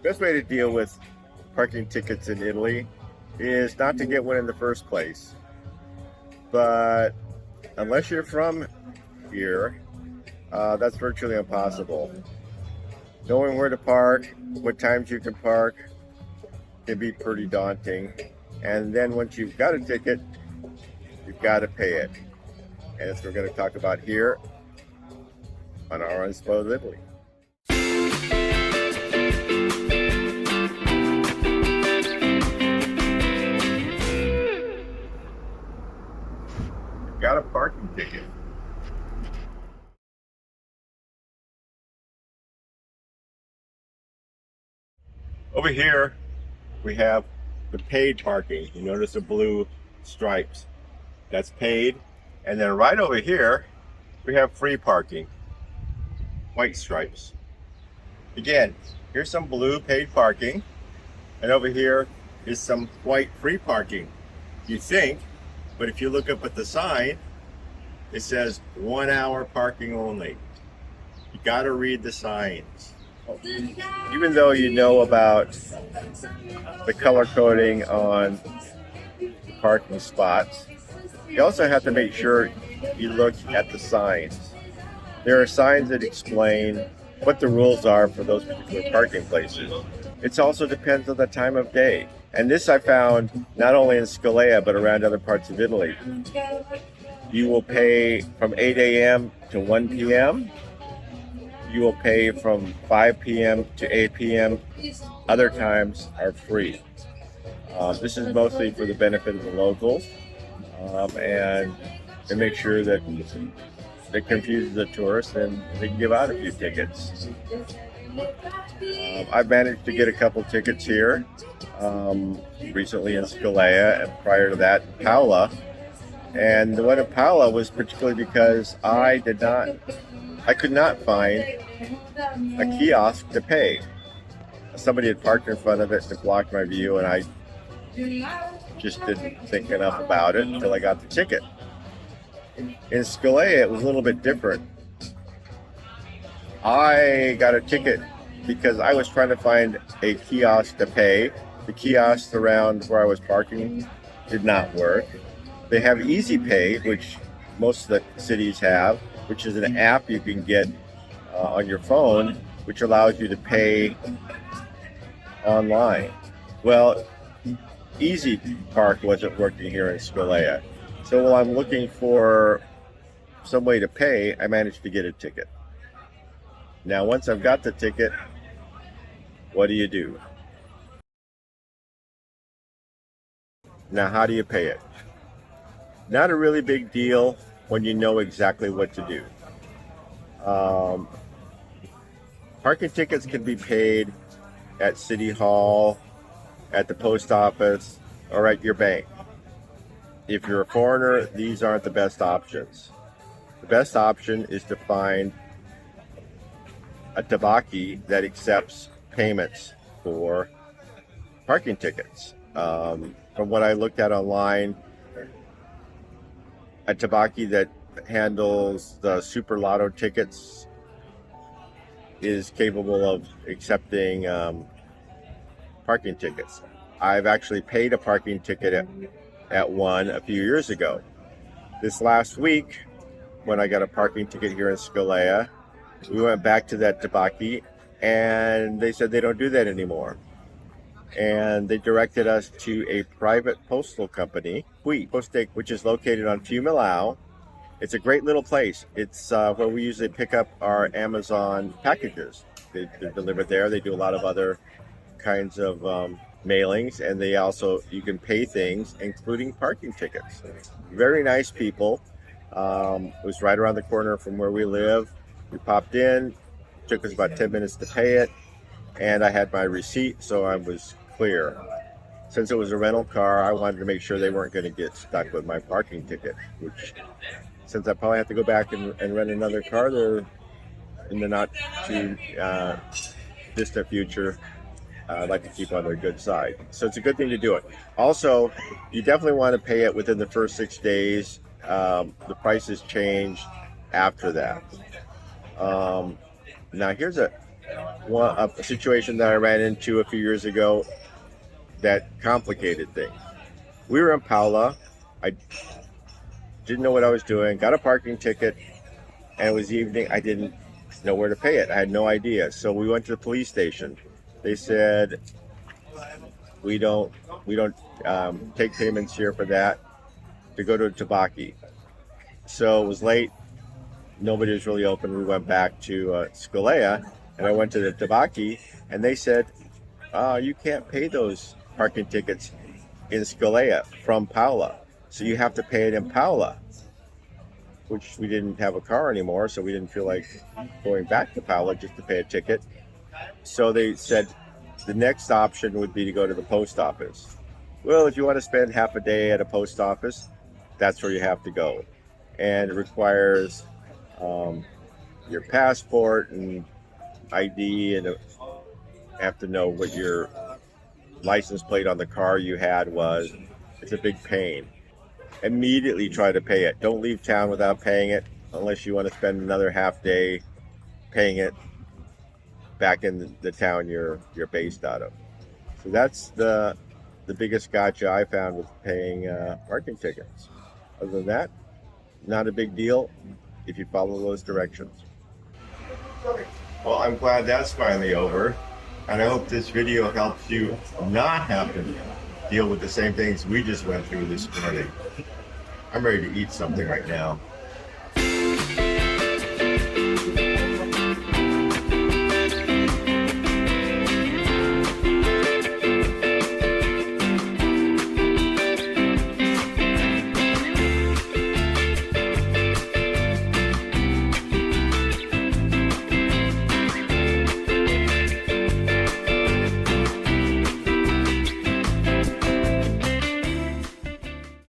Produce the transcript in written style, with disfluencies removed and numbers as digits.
Best way to deal with parking tickets in Italy is not to get one in the first place. But unless you're from here, that's virtually impossible. Knowing where to park, what times you can park, can be pretty daunting. And then once you've got a ticket, you've got to pay it. And that's what we're going to talk about here on our Unspoiled Italy. Got a parking ticket. Over here, we have the paid parking. You notice the blue stripes. That's paid. And then right over here, we have free parking. White stripes. Again, here's some blue paid parking. And over here is some white free parking. You think, but if you look up at the sign, it says 1 hour parking only. You gotta read the signs. Even though you know about the color coding on parking spots, you also have to make sure you look at the signs. There are signs that explain what the rules are for those particular parking places. It also depends on the time of day. And this I found not only in Scalea, but around other parts of Italy. You will pay from 8 a.m. to 1 p.m. You will pay from 5 p.m. to 8 p.m. Other times are free. This is mostly for the benefit of the locals and to make sure that it confuses the tourists and they can give out a few tickets. I've managed to get a couple tickets here recently in Scalea and prior to that in Paola. And the one in Paola was particularly because I could not find a kiosk to pay. Somebody had parked in front of it to block my view, and I just didn't think enough about it until I got the ticket. In Scalea, it was a little bit different. I got a ticket because I was trying to find a kiosk to pay. The kiosks around where I was parking did not work. They have Easy Pay, which most of the cities have, which is an app you can get on your phone, which allows you to pay online. Well, Easy Park wasn't working here in Scalea. So while I'm looking for some way to pay, I managed to get a ticket. Now, once I've got the ticket, what do? Now, how do you pay it? Not a really big deal when you know exactly what to do. Parking tickets can be paid at City Hall, at the post office, or at your bank. If you're a foreigner, these aren't the best options. The best option is to find a tabacchi that accepts payments for parking tickets. From what I looked at online, a tabacchi that handles the Super Lotto tickets is capable of accepting parking tickets. I've actually paid a parking ticket at one a few years ago. This last week, when I got a parking ticket here in Scalea, we went back to that tabacchi and they said they don't do that anymore. And they directed us to a private postal company, Qui Poste, which is located on Fiumilao. It's a great little place. It's where we usually pick up our Amazon packages. They're delivered there. They do a lot of other kinds of mailings, and you can pay things, including parking tickets. Very nice people. It was right around the corner from where we live. We popped in, took us about 10 minutes to pay it, and I had my receipt, so I was clear. Since it was a rental car, I wanted to make sure they weren't going to get stuck with my parking ticket, which, since I probably have to go back and rent another car there in the not too distant future, I'd like to keep on their good side. So it's a good thing to do it. Also, you definitely want to pay it within the first 6 days. The prices change after that. Now here's a a situation that I ran into a few years ago that complicated things. We were in Paula. I didn't know what I was doing, got a parking ticket, and it was evening. I didn't know where to pay it. I had no idea. So we went to the police station. They said, we don't take payments here for that, to go to Tabaki. So it was late. Nobody was really open. We went back to Skalea, and I went to the Tabaki, and they said, you can't pay those parking tickets in Skalea from Paula. So you have to pay it in Paula, which we didn't have a car anymore, so we didn't feel like going back to Paula just to pay a ticket. So they said the next option would be to go to the post office. Well, if you want to spend half a day at a post office, that's where you have to go. And it requires your passport and ID, and have to know what your license plate on the car you had was. It's a big pain. Immediately try to pay it. Don't leave town without paying it, unless you want to spend another half day paying it back in the town you're based out of. So that's the biggest gotcha I found with paying parking tickets. Other than that, not a big deal if you follow those directions. Well, I'm glad that's finally over, and I hope this video helps you not have to deal with the same things we just went through this morning. I'm ready to eat something right now.